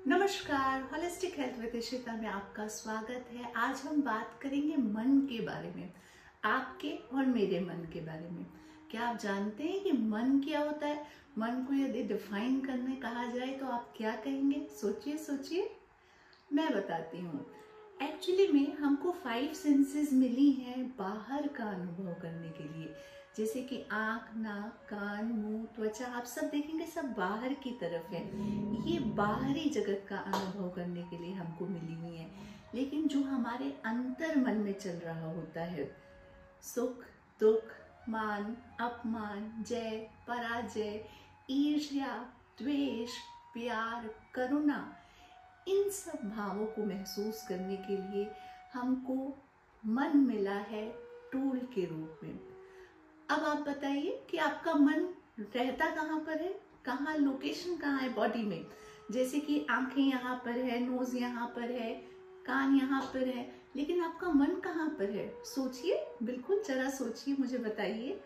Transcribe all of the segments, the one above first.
नमस्कार, holistic health with Ishita में आपका स्वागत है। आज हम बात करेंगे मन के बारे में, आपके और मेरे मन के बारे में। क्या आप जानते हैं कि मन क्या होता है? मन को यदि डिफाइन करने कहा जाए तो आप क्या कहेंगे? सोचिए सोचिए, मैं बताती हूँ। एक्चुअली में हमको 5 सेंसेस मिली हैं बाहर का अनुभव करने के लिए, जैसे कि आँख, नाक, कान, मुंह, त्वचा। आप सब देखेंगे सब बाहर की तरफ है। ये बाहरी जगत का अनुभव करने के लिए हमको मिली हुई है। लेकिन जो हमारे अंतर मन में चल रहा होता है, सुख, दुख, मान, अपमान, जय, पराजय, ईर्ष्या, द्वेष, प्यार, करुणा, इन सब भावों को महसूस करने के लिए हमको मन मिला है टूल के रूप में। अब आप बताइए कि आपका मन रहता कहाँ पर है? कहाँ, लोकेशन कहाँ है बॉडी में? जैसे कि आंखें यहाँ पर है, नोज यहाँ पर है, कान यहाँ पर है, लेकिन आपका मन कहाँ पर है? सोचिए, बिल्कुल जरा सोचिए, मुझे बताइए।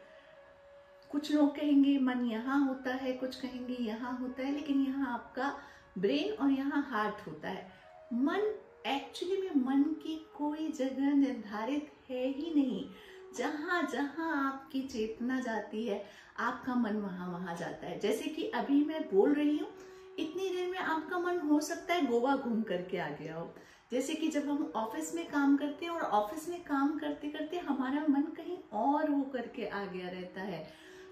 कुछ लोग कहेंगे मन यहाँ होता है, कुछ कहेंगे यहाँ होता है, लेकिन यहाँ आपका ब्रेन और यहाँ हार्ट होता है। मन एक्चुअली में मन की कोई जगह निर्धारित है ही नहीं। जहाँ जहाँ आपकी चेतना जाती है, आपका मन वहाँ वहाँ जाता है। जैसे कि अभी मैं बोल रही हूँ, इतनी देर में आपका मन हो सकता है गोवा घूम करके आ गया हो। जैसे कि जब हम ऑफिस में काम करते हैं और ऑफिस में काम करते करते हमारा मन कहीं और हो करके आ गया रहता है,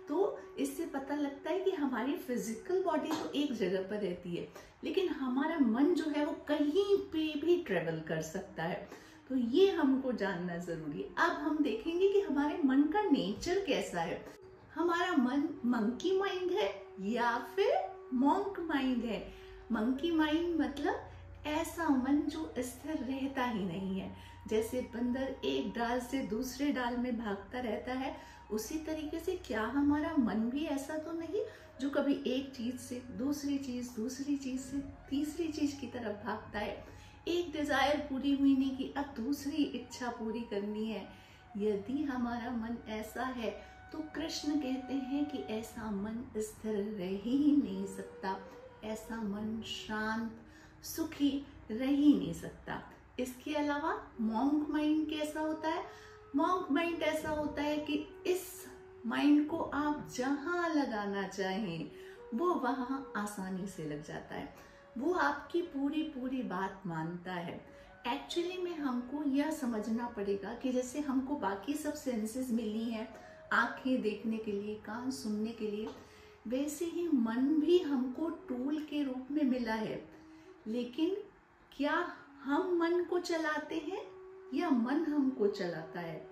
तो इससे पता लगता है कि हमारी फिजिकल बॉडी तो एक जगह पर रहती है, लेकिन हमारा मन जो है वो कहीं पे भी ट्रेवल कर सकता है। तो ये हमको जानना जरूरी है। अब हम देखेंगे कि हमारे मन का नेचर कैसा है। हमारा मन मंकी माइंड है या फिर मॉन्क माइंड है। मंकी माइंड मतलब ऐसा मन जो स्थिर रहता ही नहीं है। जैसे बंदर एक डाल से दूसरे डाल में भागता रहता है, उसी तरीके से क्या हमारा मन भी ऐसा तो नहीं जो कभी एक चीज से दूसरी चीज, दूसरी चीज से तीसरी चीज की तरफ भागता है। एक डिजायर पूरी हुई नहीं कि अब दूसरी इच्छा पूरी करनी है। यदि हमारा मन ऐसा है तो कृष्ण कहते हैं कि ऐसा मन स्थिर रह ही नहीं सकता, ऐसा मन शांत सुखी रह ही नहीं सकता। इसके अलावा मॉन्क माइंड कैसा होता है? मॉन्क माइंड ऐसा होता है कि इस माइंड को आप जहां लगाना चाहें वो वहां आसानी से लग जाता है। वो आपकी पूरी पूरी बात मानता है। एक्चुअली में हमको यह समझना पड़ेगा कि जैसे हमको बाकी सब सेंसेस मिली हैं, आंखें देखने के लिए, कान सुनने के लिए, वैसे ही मन भी हमको टूल के रूप में मिला है। लेकिन क्या हम मन को चलाते हैं या मन हमको चलाता है?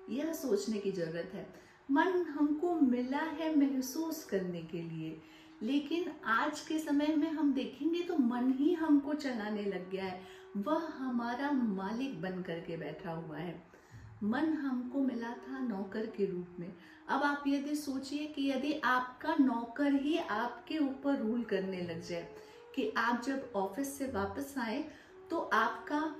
यह सोचने की जरूरत है। मन हमको मिला है महसूस करने के लिए, लेकिन आज के समय में हम देखेंगे तो मन ही हमको चलाने लग गया है। वह हमारा मालिक बन करके बैठा हुआ है। मन हमको मिला था नौकर के रूप में। अब आप यदि सोचिए कि यदि आपका नौकर ही आपके ऊपर रूल करने लग जाए, कि आप जब ऑफिस से वापस आए तो आपका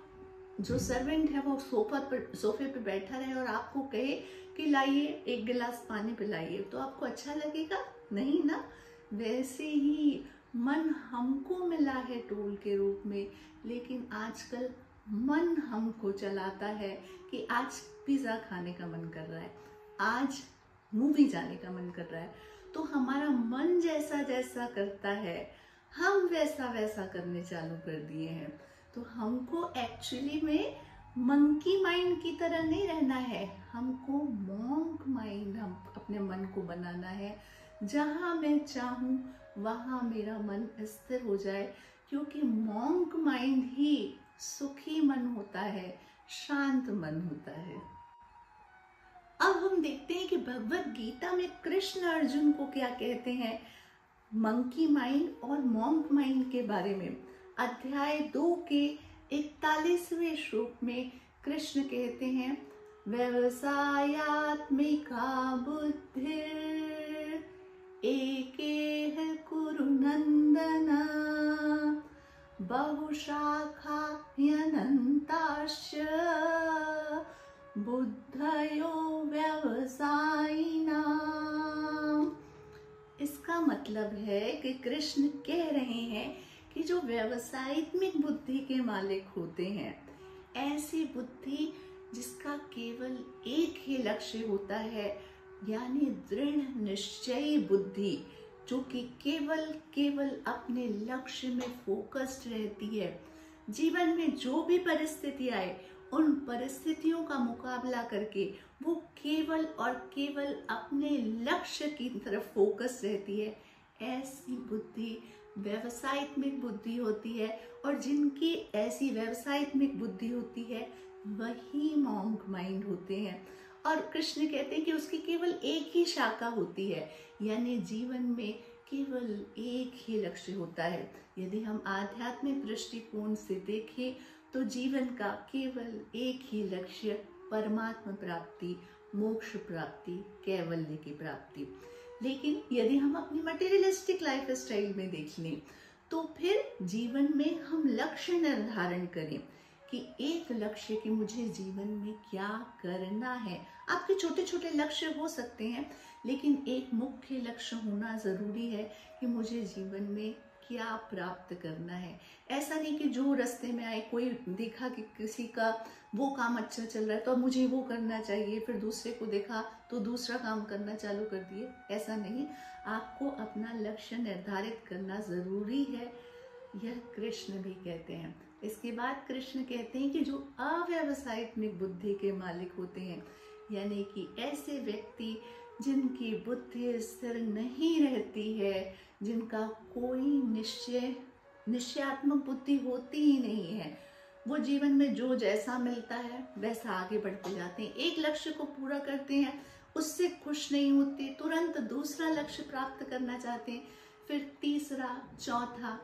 जो सर्वेंट है वो सोफे पे बैठा रहे और आपको कहे कि लाइए एक गिलास पानी पिलाइए, तो आपको अच्छा लगेगा? नहीं ना। वैसे ही मन हमको मिला है टूल के रूप में, लेकिन आजकल मन हमको चलाता है कि आज पिज्जा खाने का मन कर रहा है, आज मूवी जाने का मन कर रहा है। तो हमारा मन जैसा जैसा करता है, हम वैसा वैसा करने चालू कर दिए हैं। तो हमको एक्चुअली में मंकी माइंड की तरह नहीं रहना है, हमको मॉन्क माइंड हम अपने मन को बनाना है। जहां मैं चाहूं वहां मेरा मन स्थिर हो जाए, क्योंकि मॉन्क माइंड ही सुखी मन होता है, शांत मन होता है। अब हम देखते हैं कि भगवत गीता में कृष्ण अर्जुन को क्या कहते हैं मंकी माइंड और मॉन्क माइंड के बारे में। अध्याय 2 के 41वें श्लोक में कृष्ण कहते हैं, व्यवसायात्मिका बुद्धिर एकेह कुरु नंदन बहुशाखा ह्यनन्ताश्च बुद्धयो व्यवसायिना। इसका मतलब है कि कृष्ण कह रहे हैं कि जो व्यवसायित्मिक बुद्धि के मालिक होते हैं, ऐसी बुद्धि जिसका केवल एक ही लक्ष्य होता है, यानी दृढ़ निश्चयी बुद्धि, जो कि केवल अपने लक्ष्य में फोकस्ड रहती है। जीवन में जो भी परिस्थिति आए, उन परिस्थितियों का मुकाबला करके वो केवल और केवल अपने लक्ष्य की तरफ फोकस रहती है, ऐसी बुद्धि व्यवसायित्मिक बुद्धि होती है। और जिनकी ऐसी व्यवसायित्मिक बुद्धि होती है, वही मॉन्क माइंड होते हैं। और कृष्ण कहते हैं कि उसकी केवल एक ही शाखा होती है, यानी जीवन में केवल एक ही लक्ष्य होता है। यदि हम आध्यात्मिक दृष्टिकोण से देखें तो जीवन का केवल एक ही लक्ष्य परमात्मा प्राप्ति, मोक्ष प्राप्ति, कैवल्य की प्राप्ति। लेकिन यदि हम अपनी मटेरियलिस्टिक लाइफ स्टाइल में देख लें तो फिर जीवन में हम लक्ष्य निर्धारण करें कि एक लक्ष्य कि मुझे जीवन में क्या करना है। आपके छोटे छोटे लक्ष्य हो सकते हैं, लेकिन एक मुख्य लक्ष्य होना जरूरी है कि मुझे जीवन में क्या प्राप्त करना है। ऐसा नहीं कि जो रास्ते में आए, कोई देखा कि किसी का वो काम अच्छा चल रहा है तो अब मुझे वो करना चाहिए, फिर दूसरे को देखा तो दूसरा काम करना चालू कर दिए। ऐसा नहीं, आपको अपना लक्ष्य निर्धारित करना जरूरी है, यह कृष्ण भी कहते हैं। इसके बाद कृष्ण कहते हैं कि जो अव्यवसायित्मिक बुद्धि के मालिक होते हैं, यानी कि ऐसे व्यक्ति जिनकी बुद्धि स्थिर नहीं रहती है, जिनका कोई निश्चयात्मक बुद्धि होती ही नहीं है, वो जीवन में जो जैसा मिलता है वैसा आगे बढ़ते जाते हैं। एक लक्ष्य को पूरा करते हैं, उससे खुश नहीं होते, तुरंत दूसरा लक्ष्य प्राप्त करना चाहते हैं, फिर तीसरा, चौथा।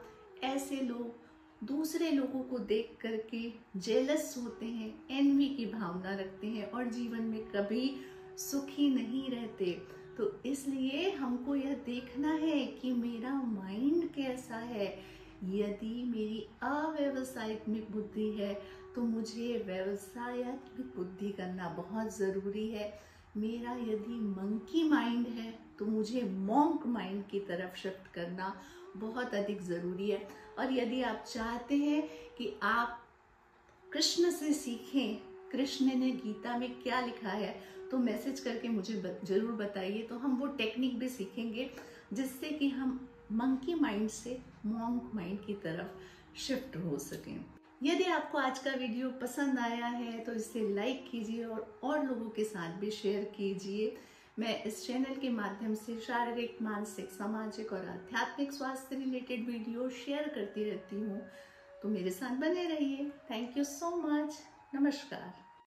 ऐसे लोग दूसरे लोगों को देख करके जेलस होते हैं, एनवी की भावना रखते हैं और जीवन में कभी सुखी नहीं रहते। तो इसलिए हमको यह देखना है कि मेरा माइंड कैसा है। यदि मेरी अव्यवसायित्मिक बुद्धि है तो मुझे व्यवसायित्मिक बुद्धि करना बहुत ज़रूरी है। मेरा यदि मंकी माइंड है तो मुझे मॉन्क माइंड की तरफ शिफ्ट करना बहुत अधिक ज़रूरी है। और यदि आप चाहते हैं कि आप कृष्ण से सीखें, कृष्ण ने गीता में क्या लिखा है, तो मैसेज करके मुझे ज़रूर बताइए, तो हम वो टेक्निक भी सीखेंगे जिससे कि हम मंकी माइंड से मॉन्क माइंड की तरफ शिफ्ट हो सकें। यदि आपको आज का वीडियो पसंद आया है तो इसे लाइक कीजिए और लोगों के साथ भी शेयर कीजिए। मैं इस चैनल के माध्यम से शारीरिक, मानसिक, सामाजिक और आध्यात्मिक स्वास्थ्य रिलेटेड वीडियो शेयर करती रहती हूँ, तो मेरे साथ बने रहिए। Thank you so much. नमस्कार।